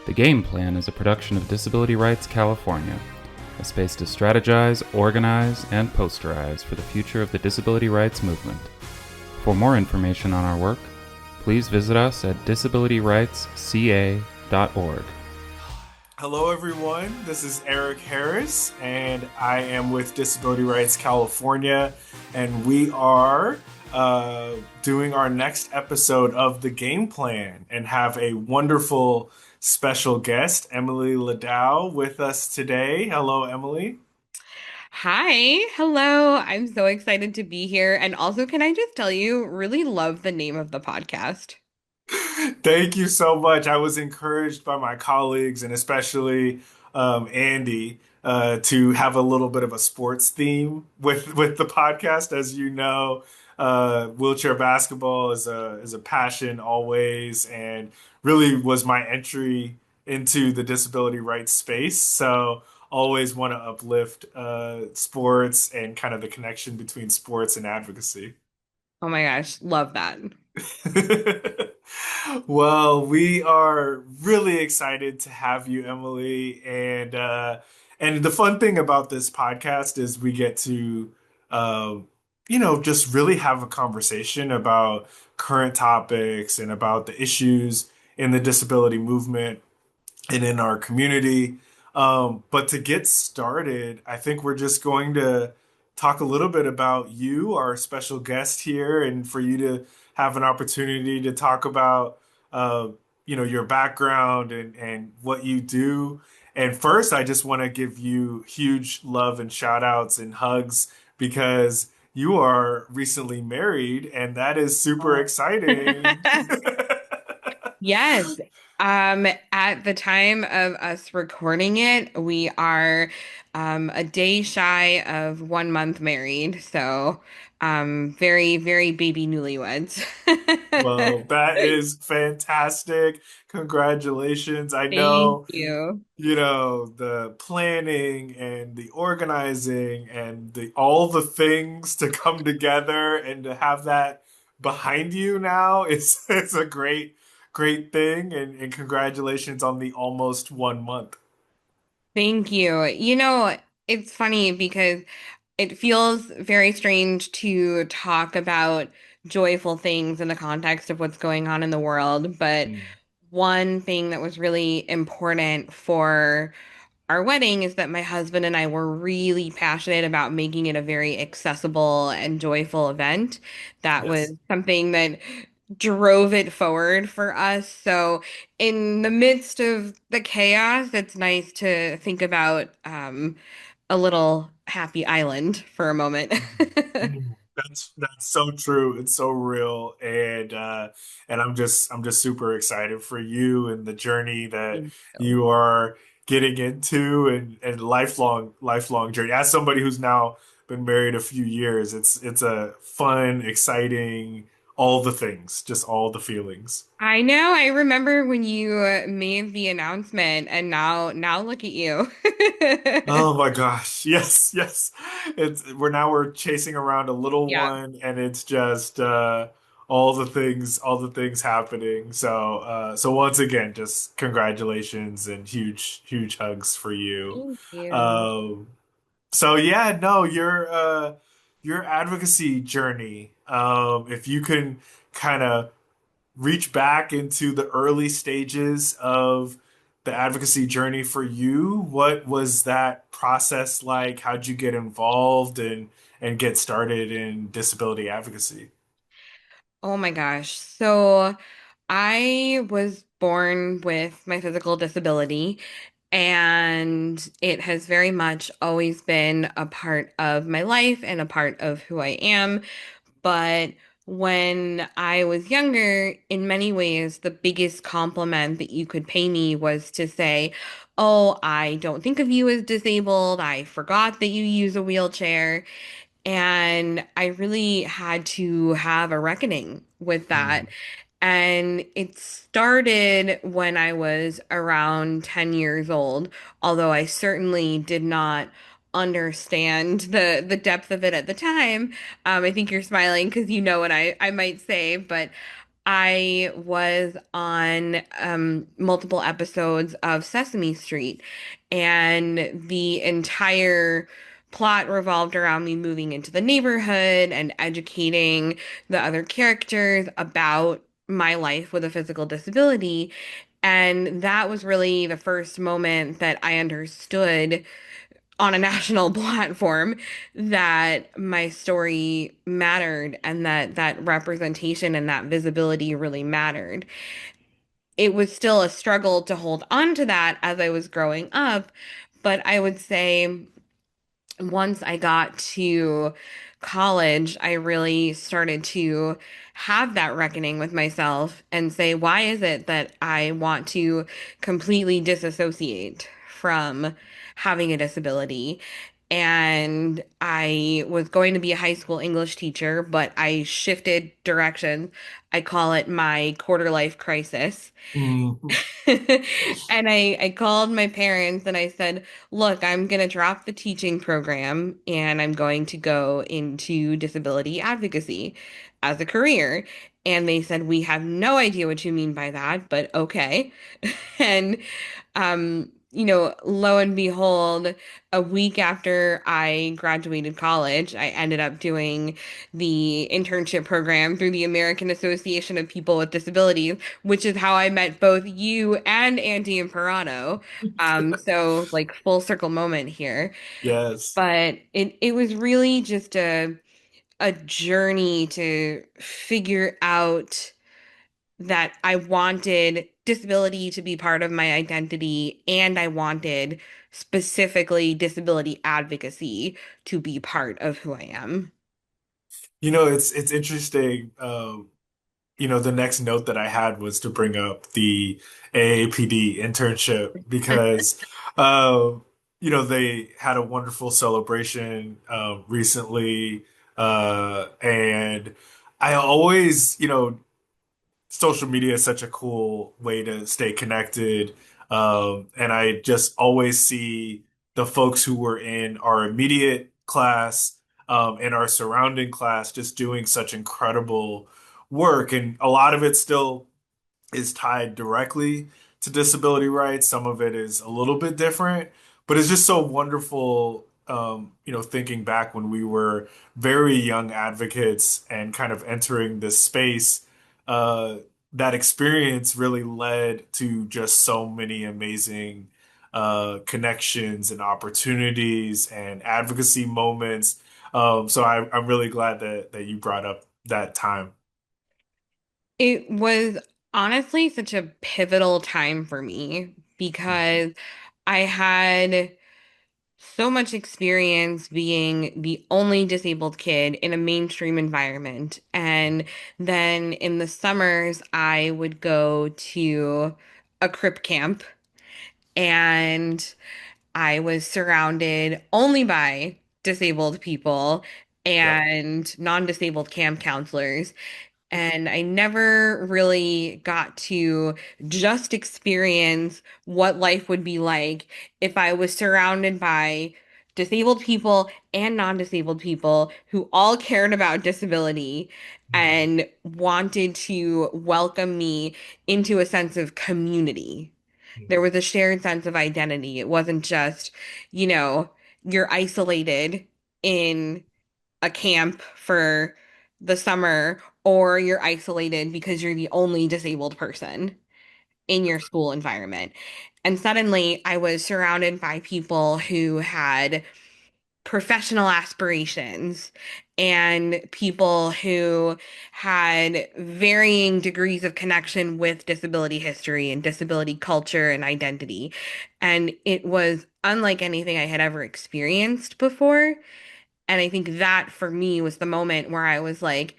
The Game Plan is a production of Disability Rights California, a space to strategize, organize, and posterize for the future of the disability rights movement. For more information on our work, please visit us at disabilityrightsca.org. Hello, everyone. This is Eric Harris, and I am with Disability Rights California, and we are doing our next episode of The Game Plan and have a wonderful special guest, Emily Ladau, with us today. Hello, Emily. Hi, hello. I'm so excited to be here. And also, can I just tell you, really love the name of the podcast. Thank you so much. I was encouraged by my colleagues and especially Andy to have a little bit of a sports theme with the podcast. As you know, wheelchair basketball is a passion always, and really was my entry into the disability rights space. So always want to uplift sports and kind of the connection between sports and advocacy. Oh my gosh, love that. Well, we are really excited to have you, Emily, and the fun thing about this podcast is we get to just really have a conversation about current topics and about the issues in the disability movement and in our community. But to get started, I think we're just going to talk a little bit about you, our special guest here, and for you to have an opportunity to talk about, uh, your background and what you do. And first, I just want to give you huge love and shout outs and hugs because you are recently married, and that is super Oh. exciting. Yes. At the time of us recording it, we are a day shy of 1 month married. So very, very baby newlyweds. Well, that is fantastic. Congratulations. I Thank know, you. the planning and the organizing and the all the things to come together and to have that behind you now is it's a great thing and congratulations on the almost 1 month. Thank you. It's funny because it feels very strange to talk about joyful things in the context of what's going on in the world, but Mm. one thing that was really important for our wedding is that my husband and I were really passionate about making it a very accessible and joyful event. That was Yes. something that drove it forward for us. So, in the midst of the chaos, it's nice to think about a little happy island for a moment. Mm. That's so true. It's so real, and I'm just super excited for you and the journey that Thank you. you are getting into and lifelong journey. As somebody who's now been married a few years, it's a fun, exciting, all the things, just all the feelings. I know. I remember when you made the announcement, and now look at you. Oh my gosh. Yes, yes. We're chasing around a little Yeah. one and it's just all the things happening. So once again, just congratulations and huge hugs for you. Thank you. Um so yeah, no, your advocacy journey, if you can kind of reach back into the early stages of the advocacy journey for you. What was that process like? How'd you get involved and get started in disability advocacy? Oh my gosh. So I was born with my physical disability, and it has very much always been a part of my life and a part of who I am. But when I was younger, in many ways, the biggest compliment that you could pay me was to say, "Oh, I don't think of you as disabled. I forgot that you use a wheelchair." And I really had to have a reckoning with that. Mm, And it started when I was around 10 years old, although I certainly did not understand the depth of it at the time. I think you're smiling because you know what I might say, but I was on multiple episodes of Sesame Street, and the entire plot revolved around me moving into the neighborhood and educating the other characters about my life with a physical disability. And that was really the first moment that I understood on a national platform that my story mattered and that that representation and that visibility really mattered. It was still a struggle to hold on to that as I was growing up, but I would say once I got to college, I really started to have that reckoning with myself and say, why is it that I want to completely disassociate from having a disability? And I was going to be a high school English teacher, but I shifted directions. I call it my quarter life crisis. Mhm. And I called my parents and I said, look, I'm going to drop the teaching program and I'm going to go into disability advocacy as a career. And they said, we have no idea what you mean by that, but okay. And lo and behold, a week after I graduated college, I ended up doing the internship program through the American Association of People with Disabilities, which is how I met both you and Andy Imparato. So like full circle moment here. Yes. But it was really just a journey to figure out that I wanted disability to be part of my identity and I wanted specifically disability advocacy to be part of who I am. It's interesting. The next note that I had was to bring up the AAPD internship because, they had a wonderful celebration recently, and I always, social media is such a cool way to stay connected. And I just always see the folks who were in our immediate class, and our surrounding class just doing such incredible work. And a lot of it still is tied directly to disability rights. Some of it is a little bit different, but it's just so wonderful, thinking back when we were very young advocates and kind of entering this space. Uh, that experience really led to just so many amazing connections and opportunities and advocacy moments. I'm really glad that you brought up that time. It was honestly such a pivotal time for me because I had so much experience being the only disabled kid in a mainstream environment. And then in the summers, I would go to a crip camp and I was surrounded only by disabled people Yep. and non-disabled camp counselors. And I never really got to just experience what life would be like if I was surrounded by disabled people and non-disabled people who all cared about disability and wanted to welcome me into a sense of community. There was a shared sense of identity. It wasn't just, you know, you're isolated in a camp for the summer, or you're isolated because you're the only disabled person in your school environment. And suddenly I was surrounded by people who had professional aspirations and people who had varying degrees of connection with disability history and disability culture and identity. And it was unlike anything I had ever experienced before. And I think that for me was the moment where I was like,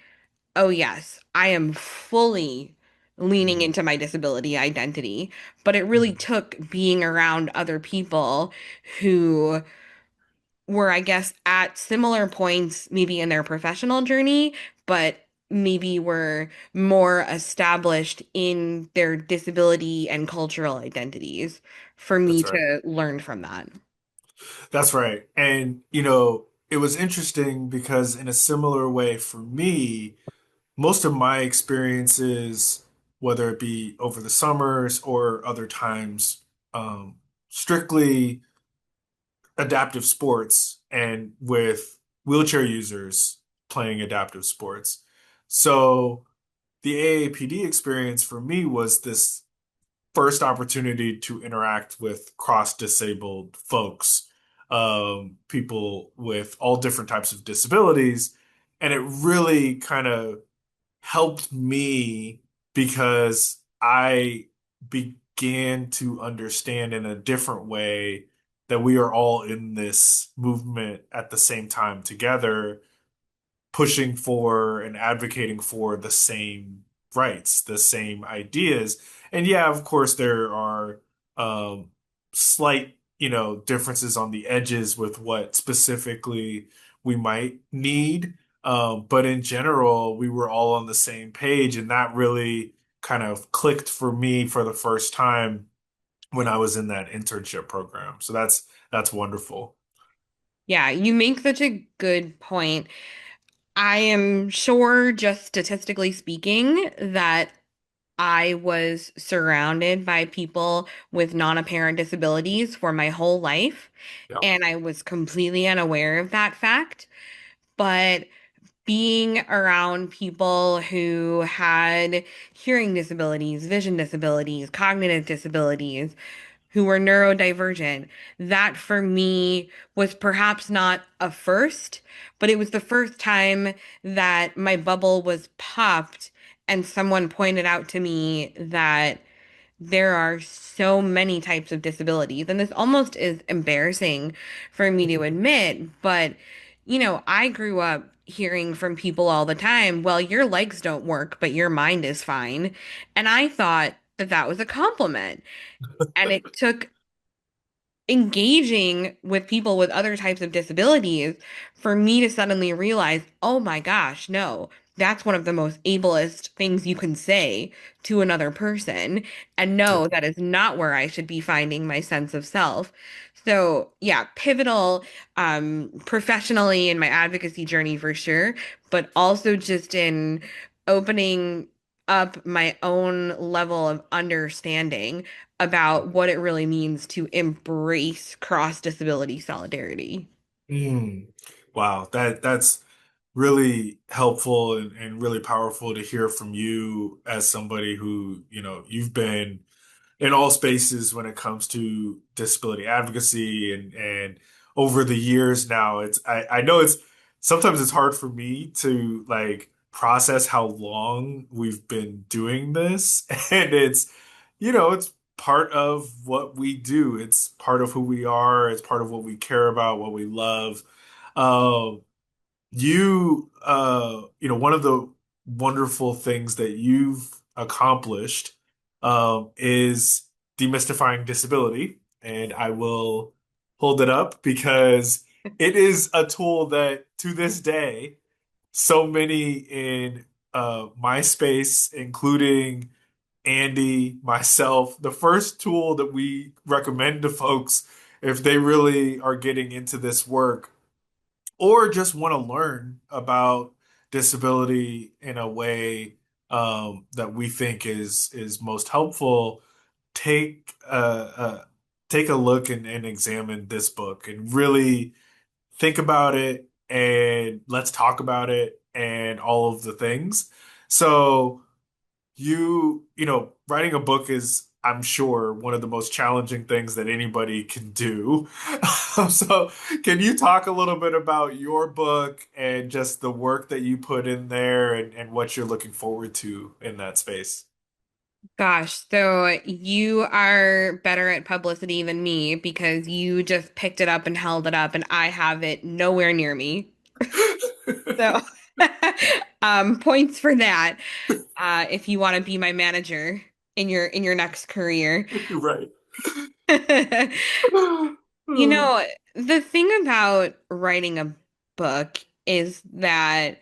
oh, yes, I am fully leaning Mhm. into my disability identity. But it really Mhm. took being around other people who were, I guess, at similar points, maybe in their professional journey, but maybe were more established in their disability and cultural identities for me That's right. to learn from that. That's right. And, it was interesting because in a similar way for me, most of my experiences, whether it be over the summers or other times, strictly adaptive sports and with wheelchair users playing adaptive sports. So the AAPD experience for me was this first opportunity to interact with cross-disabled folks, people with all different types of disabilities. And it really kind of helped me because I began to understand in a different way that we are all in this movement at the same time together, pushing for and advocating for the same rights, the same ideas. And yeah, of course, there are slight, differences on the edges with what specifically we might need. But in general, we were all on the same page, and that really kind of clicked for me for the first time when I was in that internship program. So that's wonderful. Yeah, you make such a good point. I am sure, just statistically speaking, that I was surrounded by people with non-apparent disabilities for my whole life, Yeah. and I was completely unaware of that fact. But being around people who had hearing disabilities, vision disabilities, cognitive disabilities, who were neurodivergent, that for me was perhaps not a first, but it was the first time that my bubble was popped and someone pointed out to me that there are so many types of disabilities. And this almost is embarrassing for me to admit, but I grew up hearing from people all the time, well, your legs don't work, but your mind is fine. And I thought that that was a compliment. And it took engaging with people with other types of disabilities for me to suddenly realize, oh my gosh, no, that's one of the most ableist things you can say to another person. And no, that is not where I should be finding my sense of self. So, yeah, pivotal professionally in my advocacy journey for sure, but also just in opening up my own level of understanding about what it really means to embrace cross-disability solidarity. Mm. Wow, that's really helpful and really powerful to hear from you as somebody who, you've been in all spaces when it comes to disability advocacy and over the years now I know it's sometimes it's hard for me to like process how long we've been doing this and it's part of what we do. It's part of who we are. It's part of what we care about, what we love. Um, one of the wonderful things that you've accomplished is demystifying disability. And I will hold it up because it is a tool that to this day, so many in my space, including Andy, myself, the first tool that we recommend to folks if they really are getting into this work or just want to learn about disability in a way that we think is most helpful, take take a look and examine this book and really think about it and let's talk about it and all of the things. So writing a book is, I'm sure, one of the most challenging things that anybody can do. So, can you talk a little bit about your book and just the work that you put in there and what you're looking forward to in that space? Gosh, so you are better at publicity than me because you just picked it up and held it up, and I have it nowhere near me. So, points for that. If you want to be my manager in your next career. Right. You know, the thing about writing a book is that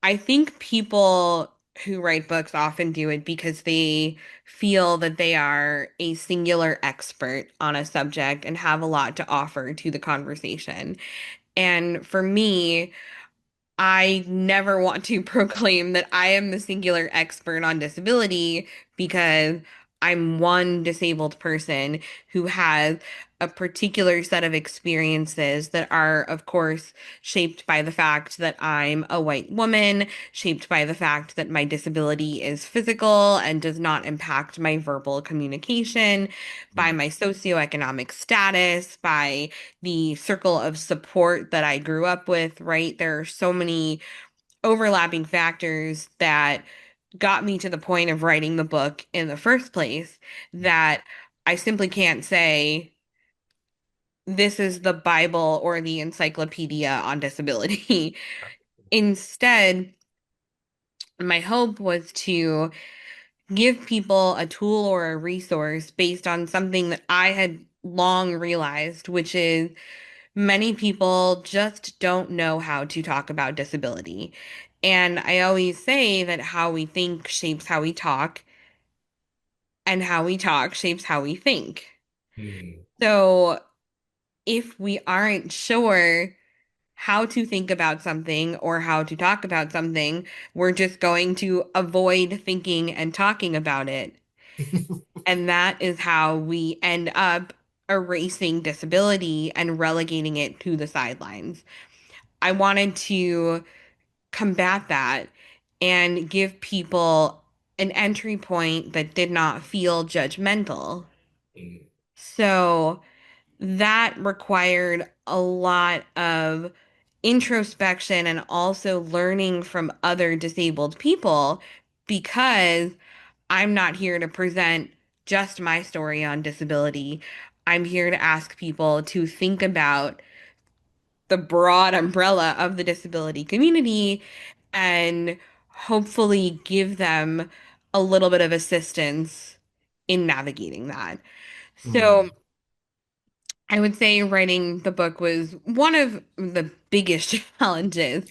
I think people who write books often do it because they feel that they are a singular expert on a subject and have a lot to offer to the conversation. And for me, I never want to proclaim that I am the singular expert on disability because I'm one disabled person who has a particular set of experiences that are, of course, shaped by the fact that I'm a white woman, shaped by the fact that my disability is physical and does not impact my verbal communication, by my socioeconomic status, by the circle of support that I grew up with, right? There are so many overlapping factors that got me to the point of writing the book in the first place that I simply can't say this is the Bible or the encyclopedia on disability. Instead, my hope was to give people a tool or a resource based on something that I had long realized, which is many people just don't know how to talk about disability. And I always say that how we think shapes how we talk, and how we talk shapes how we think. Mm, So if we aren't sure how to think about something or how to talk about something, we're just going to avoid thinking and talking about it. And that is how we end up erasing disability and relegating it to the sidelines. I wanted to combat that and give people an entry point that did not feel judgmental. mm, So that required a lot of introspection and also learning from other disabled people because I'm not here to present just my story on disability. I'm here to ask people to think about the broad umbrella of the disability community and hopefully give them a little bit of assistance in navigating that. So mm. I would say writing the book was one of the biggest challenges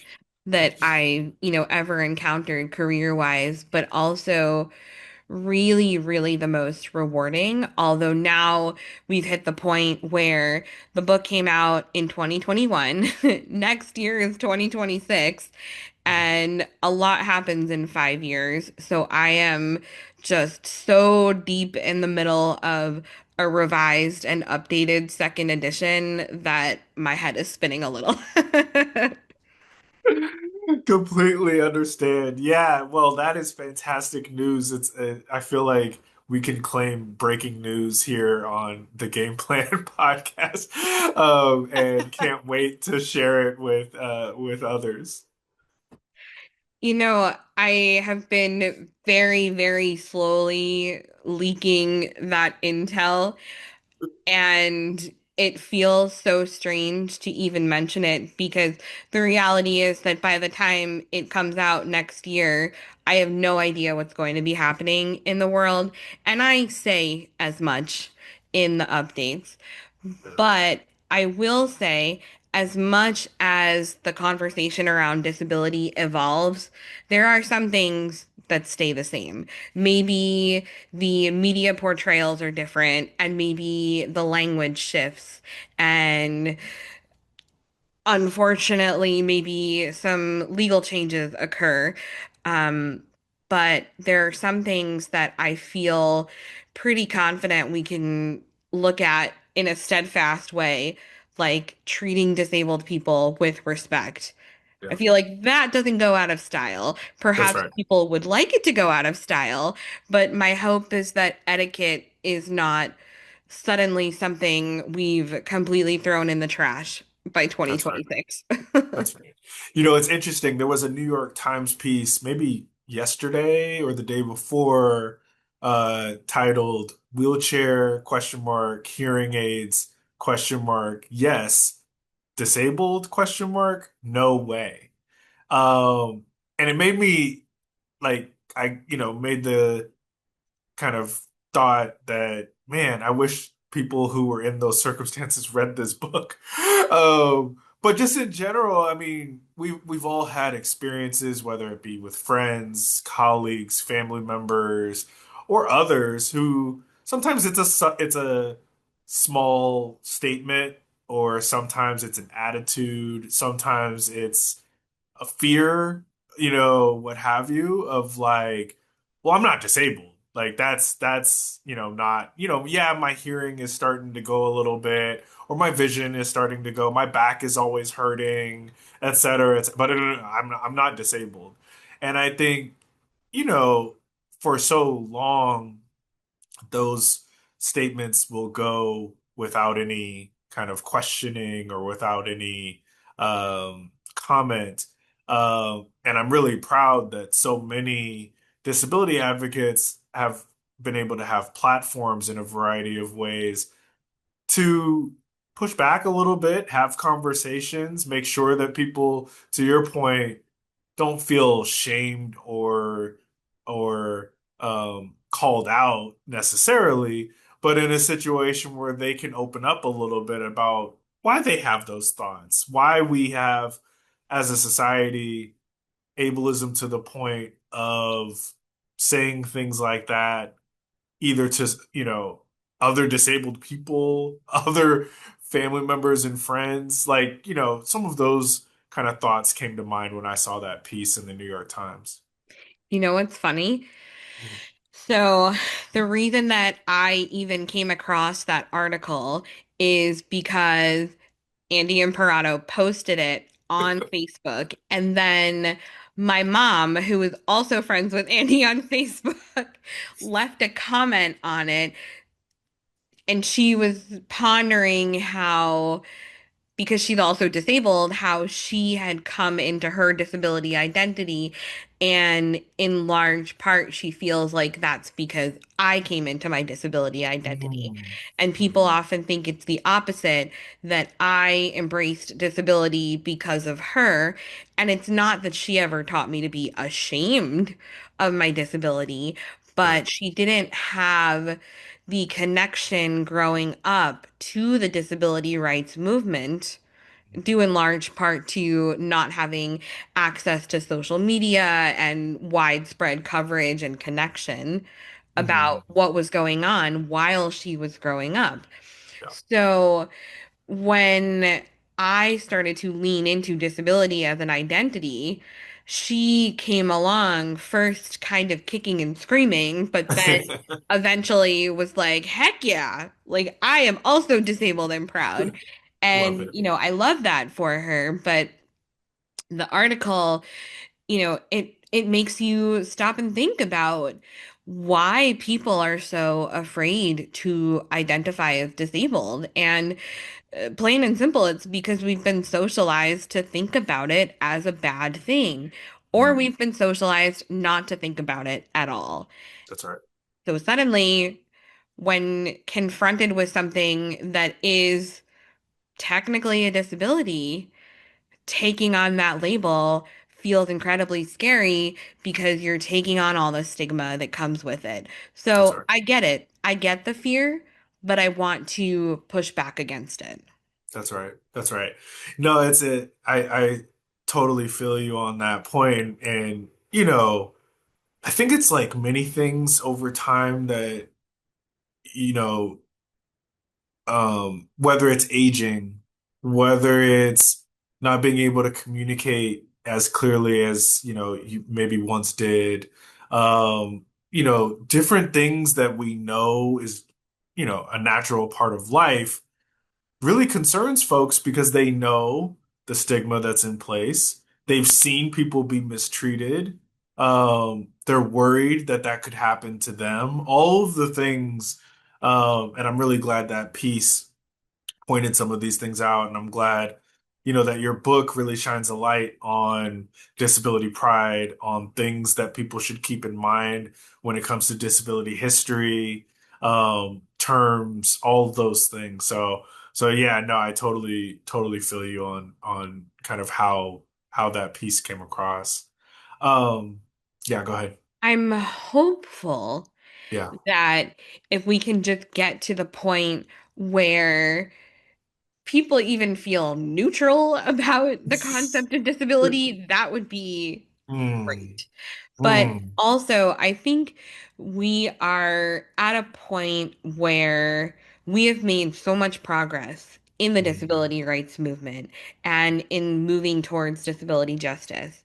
that I ever encountered career-wise, but also really, really the most rewarding. Although now we've hit the point where the book came out in 2021. Next year is 2026, and a lot happens in 5 years. So I am just so deep in the middle of a revised and updated second edition that my head is spinning a little. Completely understand. Yeah, well, that is fantastic news. I feel like we can claim breaking news here on the Game Plan podcast, and can't wait to share it with others. I have been very, very slowly leaking that intel, and it feels so strange to even mention it because the reality is that by the time it comes out next year, I have no idea what's going to be happening in the world. And I say as much in the updates. But I will say, as much as the conversation around disability evolves, there are some things that stay the same. Maybe the media portrayals are different, and maybe the language shifts, and unfortunately, maybe some legal changes occur. Um, but there are some things that I feel pretty confident we can look at in a steadfast way, like treating disabled people with respect. I Yeah, feel like that doesn't go out of style. that's Perhaps right. people would like it to go out of style, but my hope is that etiquette is not suddenly something we've completely thrown in the trash by That's right. 2026. That's right. It's interesting. There was a New York Times piece, maybe yesterday or the day before, titled "Wheelchair question mark hearing aids question mark yes disabled question mark no way." And it made me like made the kind of thought that, man, I wish people who were in those circumstances read this book. But just in general, I mean, we've all had experiences, whether it be with friends, colleagues, family members, or others who sometimes it's a small statement, or sometimes it's an attitude, sometimes it's a fear, what have you, of like, well, I'm not disabled. Like that's, not, yeah, my hearing is starting to go a little bit, or my vision is starting to go, my back is always hurting, et cetera. But I'm not disabled. And I think, you know, for so long, those statements will go without any kind of questioning or without any comment. And I'm really proud that so many disability advocates have been able to have platforms in a variety of ways to push back a little bit, have conversations, make sure that people, to your point, don't feel shamed or called out necessarily, but in a situation where they can open up a little bit about why they have those thoughts, why we have, as a society, ableism to the point of saying things like that, either to, other disabled people, other family members and friends. Like, some of those kind of thoughts came to mind when I saw that piece in the New York Times. You know what's funny? Mhm. So, the reason that I even came across that article is because Andy Imparato posted it on Facebook, and then my mom, who is also friends with Andy on Facebook, left a comment on it, and she was pondering how, because she's also disabled, how she had come into her disability identity. And in large part, she feels like that's because I came into my disability identity. Mhm. And people often think it's the opposite, that I embraced disability because of her. And it's not that she ever taught me to be ashamed of my disability, Right. but she didn't have the connection growing up to the disability rights movement, due in large part to not having access to social media and widespread coverage and connection Mhm. about what was going on while she was growing up. Yeah. So when I started to lean into disability as an identity, she came along first kind of kicking and screaming, but then eventually was like, heck yeah, like I am also disabled and proud. Love And, it. I love that for her. But the article, it makes you stop and think about why people are so afraid to identify as disabled. And plain and simple, it's because we've been socialized to think about it as a bad thing, or Mhm. we've been socialized not to think about it at all. That's right. So suddenly, when confronted with something that is technically a disability, taking on that label feels incredibly scary because you're taking on all the stigma that comes with it. That's So right. I get it. I get the fear, but I want to push back against it. That's right. That's right. No, I totally feel you on that point. And, I think it's like many things over time that, you know, whether it's aging, whether it's not being able to communicate as clearly as, you maybe once did, different things that we know is, a natural part of life really concerns folks because they know the stigma that's in place. They've seen people be mistreated. They're worried that that could happen to them. All of the things, and I'm really glad that piece pointed some of these things out, and I'm glad, that your book really shines a light on disability pride, on things that people should keep in mind when it comes to disability history, terms, all of those things. So yeah, no, I totally feel you on kind of how that piece came across. Um, yeah, go ahead. I'm hopeful Yeah. that if we can just get to the point where people even feel neutral about the concept of disability, that would be Mm, great. But mm, also, I think we are at a point where we have made so much progress in the Mm. disability rights movement and in moving towards disability justice.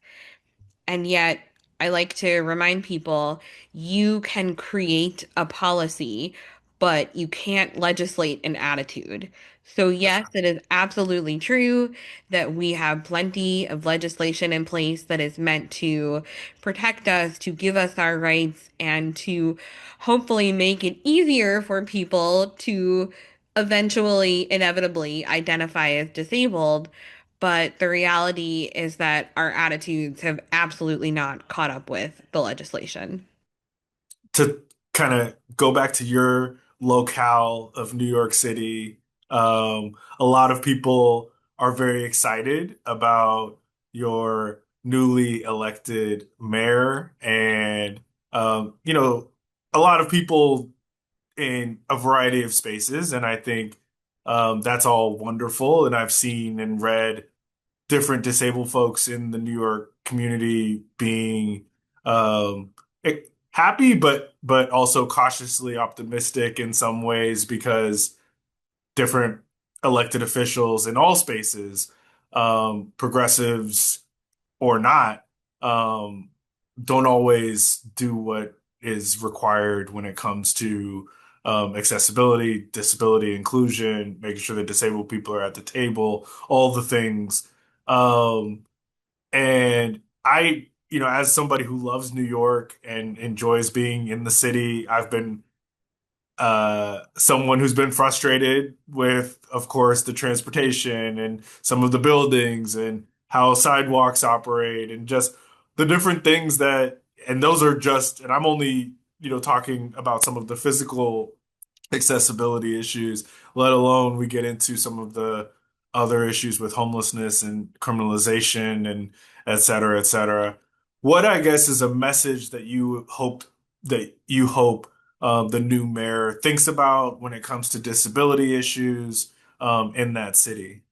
And yet, I like to remind people you can create a policy, but you can't legislate an attitude. So, That's yes, it is absolutely true that we have plenty of legislation in place that is meant to protect us, to give us our rights, and to hopefully make it easier for people to eventually, inevitably identify as disabled. But the reality is that our attitudes have absolutely not caught up with the legislation. to kind of go back to your locale of New York City. A lot of people are very excited about your newly elected mayor, and a lot of people in a variety of spaces, and I think that's all wonderful. And I've seen and read different disabled folks in the New York community being um, happy, but also cautiously optimistic in some ways because different elected officials in all spaces, progressives or not, um, don't always do what is required when it comes to accessibility, disability inclusion, making sure that disabled people are at the table, all the things. Um, and as somebody who loves New York and enjoys being in the city, I've been someone who's been frustrated with, of course, the transportation and some of the buildings and how sidewalks operate and just the different things and those are just, and I'm only, talking about some of the physical accessibility issues, let alone we get into some of the other issues with homelessness and criminalization and et cetera, et cetera. What I guess is a message that you hope the new mayor thinks about when it comes to disability issues in that city?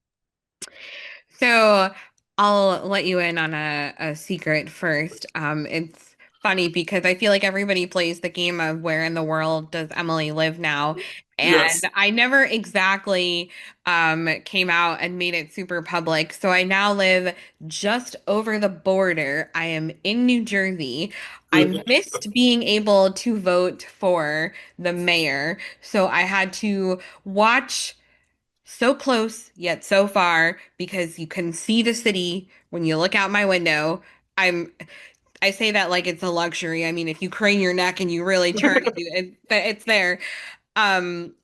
So I'll let you in on a secret first. It's funny because I feel like everybody plays the game of where in the world does Emily live now? And Yes. I never exactly came out and made it super public. So I now live just over the border. I am in New Jersey. I missed being able to vote for the mayor. So I had to watch so close yet so far because you can see the city when you look out my window. I'm I say that like it's a luxury. I mean, if you crane your neck and you really turn, it's there.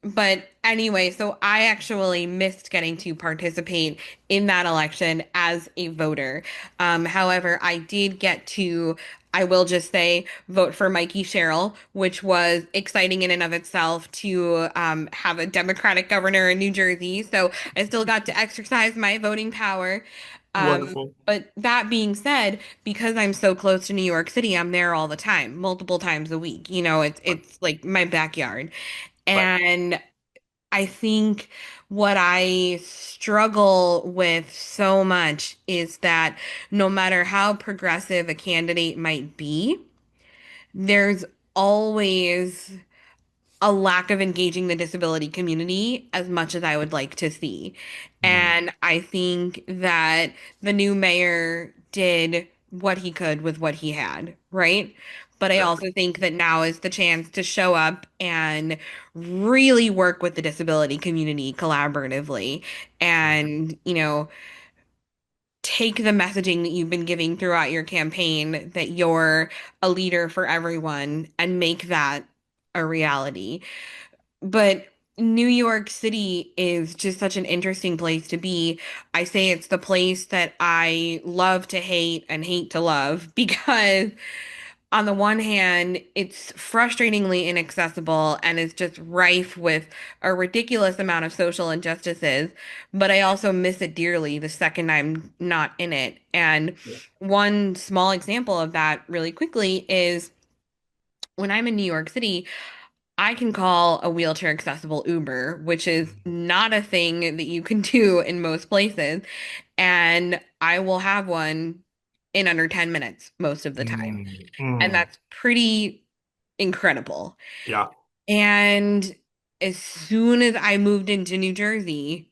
But anyway, so I actually missed getting to participate in that election as a voter. However, I did get to, I will just say, vote for Mikey Sherrill, which was exciting in and of itself to have a Democratic governor in New Jersey. So I still got to exercise my voting power. Wonderful. But that being said, because I'm so close to New York City, I'm there all the time, multiple times a week. You know, Right. it's like my backyard. Right. And I think what I struggle with so much is that no matter how progressive a candidate might be, there's always a lack of engaging the disability community as much as I would like to see. Mm. And I think that the new mayor did what he could with what he had, right? But I Right. also think that now is the chance to show up and really work with the disability community collaboratively and, take the messaging that you've been giving throughout your campaign that you're a leader for everyone and make that a reality. But New York City is just such an interesting place to be. I say it's the place that I love to hate and hate to love because on the one hand, it's frustratingly inaccessible and is just rife with a ridiculous amount of social injustices, but I also miss it dearly the second I'm not in it. And Yeah. one small example of that really quickly is when I'm in New York City, I can call a wheelchair accessible Uber, which is not a thing that you can do in most places. And I will have one in under 10 minutes most of the time. Mm. And Mm. that's pretty incredible. Yeah. And as soon as I moved into New Jersey,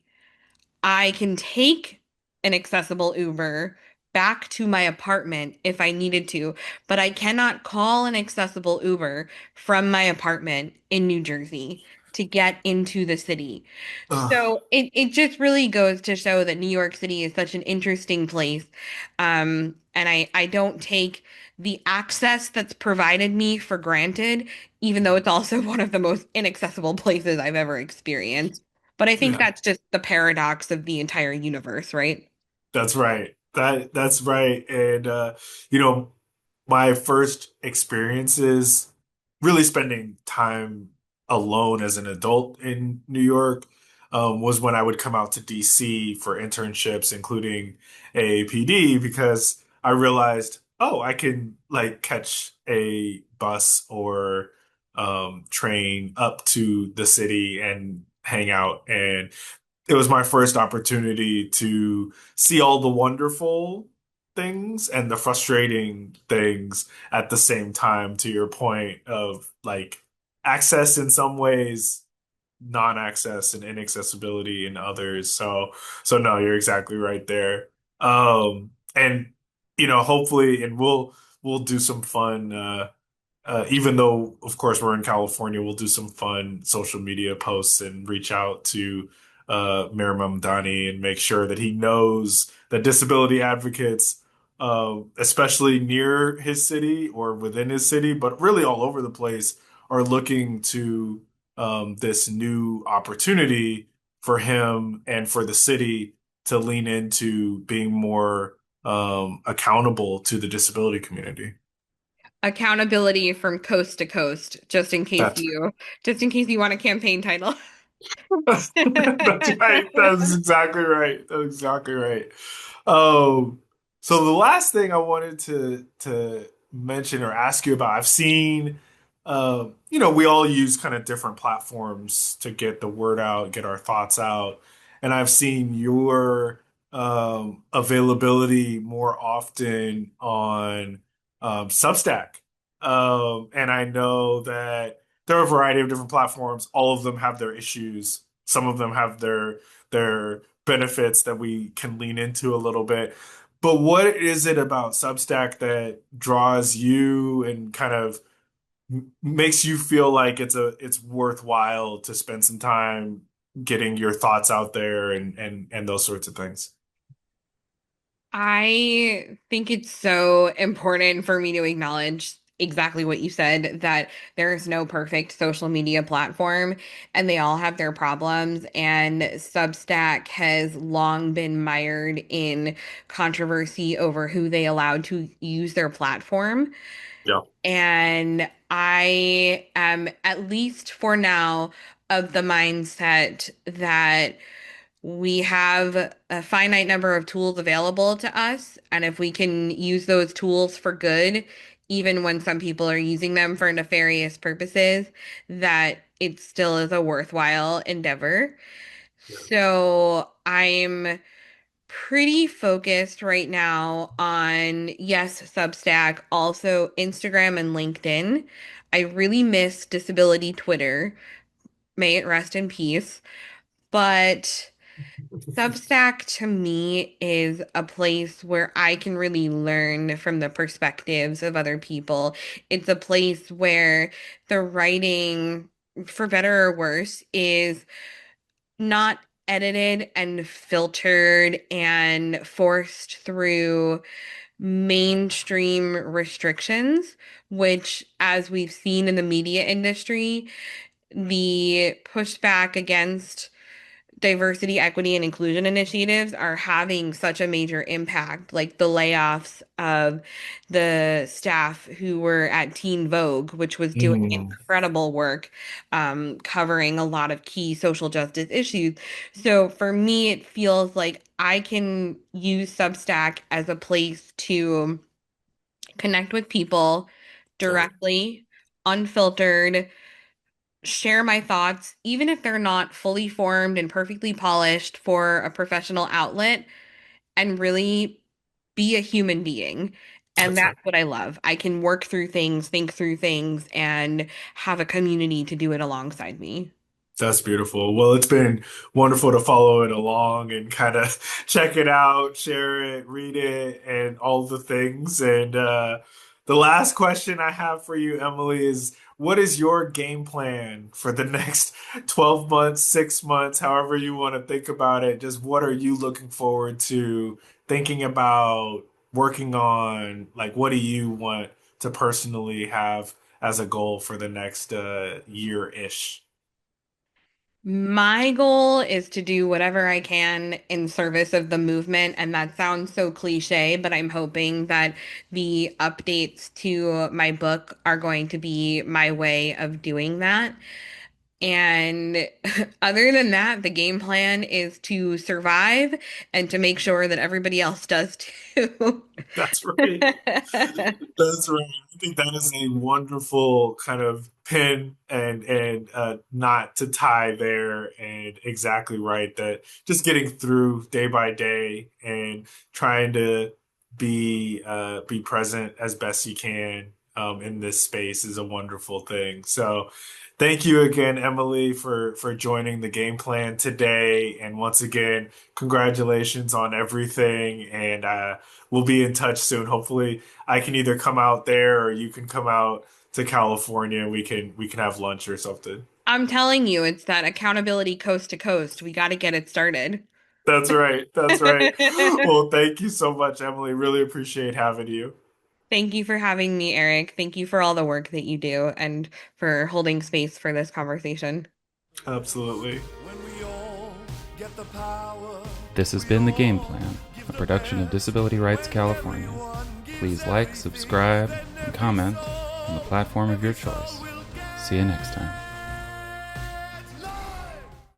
I can take an accessible Uber back to my apartment if I needed to, but I cannot call an accessible Uber from my apartment in New Jersey to get into the city. Ugh, So it just really goes to show that New York City is such an interesting place. And I don't take the access that's provided me for granted, even though it's also one of the most inaccessible places I've ever experienced. But I think yeah. that's just the paradox of the entire universe, right? That's right. That's right. And you know, my first experiences really spending time alone as an adult in New York was when I would come out to DC for internships, including AAPD, because I realized, oh, I can like catch a bus or train up to the city and hang out. And it was my first opportunity to see all the wonderful things and the frustrating things at the same time, to your point of like access in some ways, non-access and inaccessibility in others. So no, you're exactly right there. And hopefully, and we'll do some fun even though, of course, we're in California, we'll do some fun social media posts and reach out to Mayor Mamdani and make sure that he knows that disability advocates, especially near his city or within his city, but really all over the place, are looking to this new opportunity for him and for the city to lean into being more accountable to the disability community. Accountability from coast to coast, That's just in case you want a campaign title. That's right. That's exactly right. That's exactly right. Um, so the last thing I wanted to mention or ask you about, I've seen, we all use kind of different platforms to get the word out, get our thoughts out, and I've seen your availability more often on Substack, and I know that there are a variety of different platforms. All of them have their issues. Some of them have their benefits that we can lean into a little bit. But what is it about Substack that draws you and kind of makes you feel like it's worthwhile to spend some time getting your thoughts out there and those sorts of things? I think it's so important for me to acknowledge exactly what you said, that there is no perfect social media platform and they all have their problems. And Substack has long been mired in controversy over who they allowed to use their platform. Yeah. And I am, at least for now, of the mindset that we have a finite number of tools available to us, and if we can use those tools for good, even when some people are using them for nefarious purposes, that it still is a worthwhile endeavor. So I'm pretty focused right now on, yes, Substack, also Instagram and LinkedIn. I really miss disability Twitter. May it rest in peace. But Substack to me is a place where I can really learn from the perspectives of other people. It's a place where the writing, for better or worse, is not edited and filtered and forced through mainstream restrictions, which, as we've seen in the media industry, the pushback against diversity, equity, and inclusion initiatives are having such a major impact, like the layoffs of the staff who were at Teen Vogue, which was doing Mm, incredible work, covering a lot of key social justice issues. So for me, it feels like I can use Substack as a place to connect with people yeah, directly, unfiltered, share my thoughts, even if they're not fully formed and perfectly polished for a professional outlet, and really be a human being. And that's right. that's what I love. I can work through things, think through things, and have a community to do it alongside me. That's beautiful. Well, it's been wonderful to follow it along and kind of check it out, share it, read it, and all the things. And the last question I have for you, Emily, is what is your game plan for the next 12 months, 6 months, however you want to think about it? Just what are you looking forward to, thinking about, working on? Like, what do you want to personally have as a goal for the next year-ish? My goal is to do whatever I can in service of the movement, and that sounds so cliche, but I'm hoping that the updates to my book are going to be my way of doing that. And other than that, the game plan is to survive and to make sure that everybody else does too. That's right. That's right. I think that is a wonderful kind of pin and knot to tie there, and exactly right that just getting through day by day and trying to be present as best you can in this space is a wonderful thing. So thank you again, Emily, for joining the game plan today. And once again, congratulations on everything. And we'll be in touch soon. Hopefully, I can either come out there or you can come out to California. We can have lunch or something. I'm telling you, it's that accountability coast to coast. We got to get it started. That's right. That's right. Well, thank you so much, Emily. Really appreciate having you. Thank you for having me, Eric. Thank you for all the work that you do and for holding space for this conversation. Absolutely. This has been The Game Plan, a production of Disability Rights California. Please like, subscribe, and comment on the platform of your choice. See you next time.